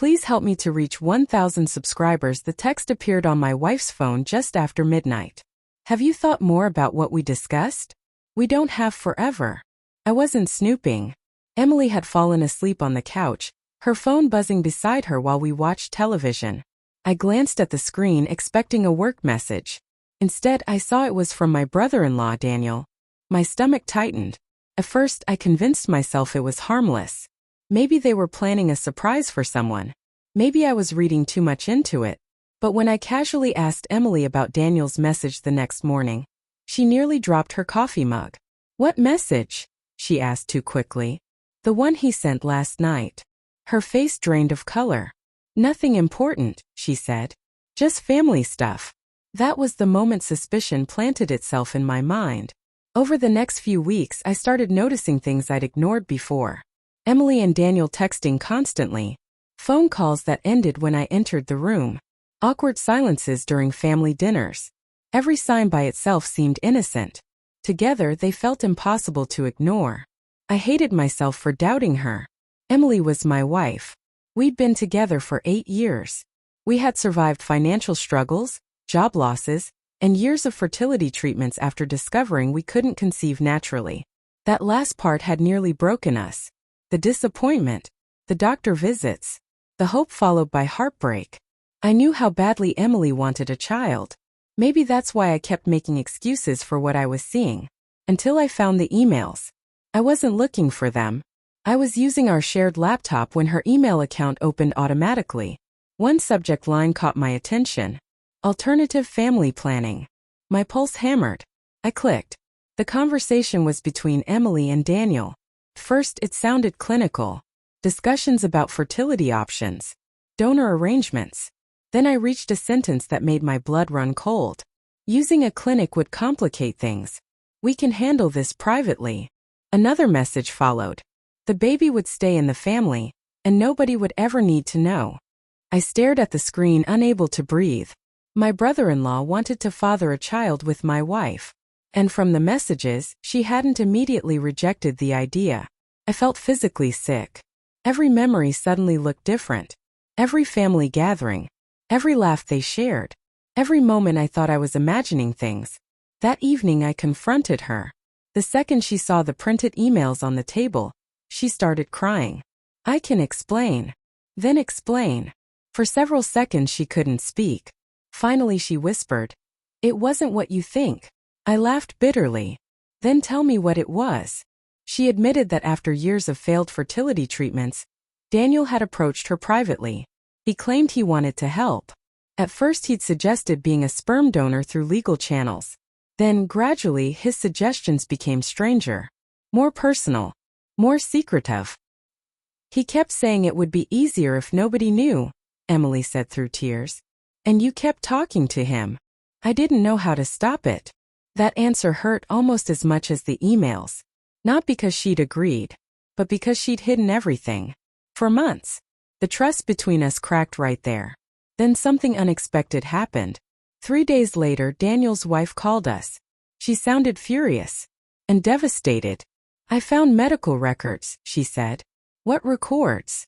Please help me to reach 1,000 subscribers. The text appeared on my wife's phone just after midnight. Have you thought more about what we discussed? We don't have forever. I wasn't snooping. Emily had fallen asleep on the couch, her phone buzzing beside her while we watched television. I glanced at the screen expecting a work message. Instead, I saw it was from my brother-in-law, Daniel. My stomach tightened. At first, I convinced myself it was harmless. Maybe they were planning a surprise for someone. Maybe I was reading too much into it. But when I casually asked Emily about Daniel's message the next morning, she nearly dropped her coffee mug. "What message?" she asked too quickly. "The one he sent last night." Her face drained of color. "Nothing important," she said. "Just family stuff." That was the moment suspicion planted itself in my mind. Over the next few weeks, I started noticing things I'd ignored before. Emily and Daniel texting constantly. Phone calls that ended when I entered the room. Awkward silences during family dinners. Every sign by itself seemed innocent. Together, they felt impossible to ignore. I hated myself for doubting her. Emily was my wife. We'd been together for 8 years. We had survived financial struggles, job losses, and years of fertility treatments after discovering we couldn't conceive naturally. That last part had nearly broken us. The disappointment, the doctor visits, the hope followed by heartbreak. I knew how badly Emily wanted a child. Maybe that's why I kept making excuses for what I was seeing. Until I found the emails. I wasn't looking for them. I was using our shared laptop when her email account opened automatically. One subject line caught my attention. Alternative family planning. My pulse hammered. I clicked. The conversation was between Emily and Daniel. First, it sounded clinical. Discussions about fertility options. Donor arrangements. Then I reached a sentence that made my blood run cold. Using a clinic would complicate things. We can handle this privately. Another message followed. The baby would stay in the family, and nobody would ever need to know. I stared at the screen, unable to breathe. My brother-in-law wanted to father a child with my wife. And from the messages, she hadn't immediately rejected the idea. I felt physically sick. Every memory suddenly looked different. Every family gathering. Every laugh they shared. Every moment I thought I was imagining things. That evening I confronted her. The second she saw the printed emails on the table, she started crying. "I can explain." Then explain. For several seconds she couldn't speak. Finally she whispered, "It wasn't what you think." I laughed bitterly. "Then tell me what it was." She admitted that after years of failed fertility treatments, Daniel had approached her privately. He claimed he wanted to help. At first he'd suggested being a sperm donor through legal channels. Then, gradually, his suggestions became stranger. More personal. More secretive. "He kept saying it would be easier if nobody knew," Emily said through tears. "And you kept talking to him. I didn't know how to stop it." That answer hurt almost as much as the emails. Not because she'd agreed, but because she'd hidden everything. For months. The trust between us cracked right there. Then something unexpected happened. 3 days later, Daniel's wife called us. She sounded furious. And devastated. "I found medical records," she said. "What records?"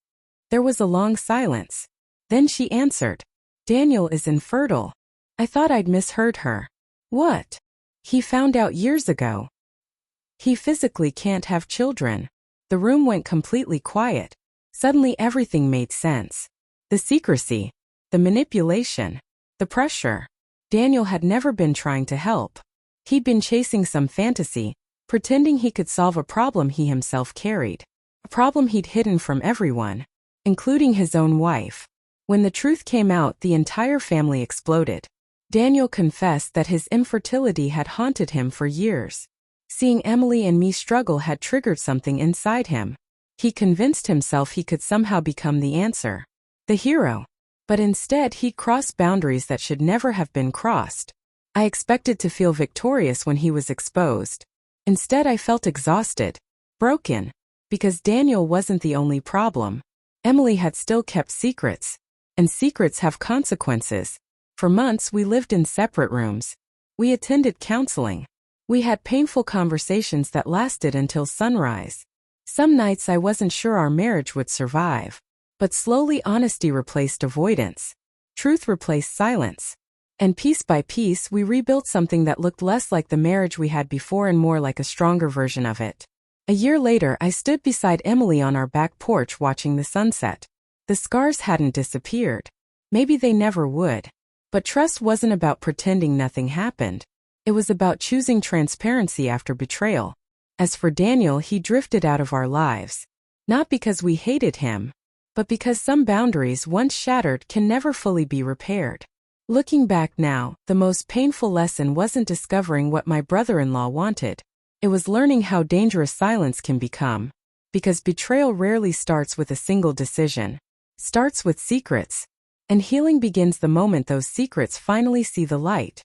There was a long silence. Then she answered. "Daniel is infertile." I thought I'd misheard her. "What?" "He found out years ago. He physically can't have children." The room went completely quiet. Suddenly everything made sense. The secrecy. The manipulation. The pressure. Daniel had never been trying to help. He'd been chasing some fantasy, pretending he could solve a problem he himself carried. A problem he'd hidden from everyone, including his own wife. When the truth came out, the entire family exploded. Daniel confessed that his infertility had haunted him for years. Seeing Emily and me struggle had triggered something inside him. He convinced himself he could somehow become the answer. The hero. But instead he'd crossed boundaries that should never have been crossed. I expected to feel victorious when he was exposed. Instead I felt exhausted. Broken. Because Daniel wasn't the only problem. Emily had still kept secrets. And secrets have consequences. For months we lived in separate rooms. We attended counseling. We had painful conversations that lasted until sunrise. Some nights I wasn't sure our marriage would survive. But slowly honesty replaced avoidance. Truth replaced silence. And piece by piece, we rebuilt something that looked less like the marriage we had before and more like a stronger version of it. A year later, I stood beside Emily on our back porch watching the sunset. The scars hadn't disappeared. Maybe they never would. But trust wasn't about pretending nothing happened. It was about choosing transparency after betrayal. As for Daniel, he drifted out of our lives. Not because we hated him, but because some boundaries once shattered can never fully be repaired. Looking back now, the most painful lesson wasn't discovering what my brother-in-law wanted. It was learning how dangerous silence can become. Because betrayal rarely starts with a single decision. Starts with secrets. And healing begins the moment those secrets finally see the light.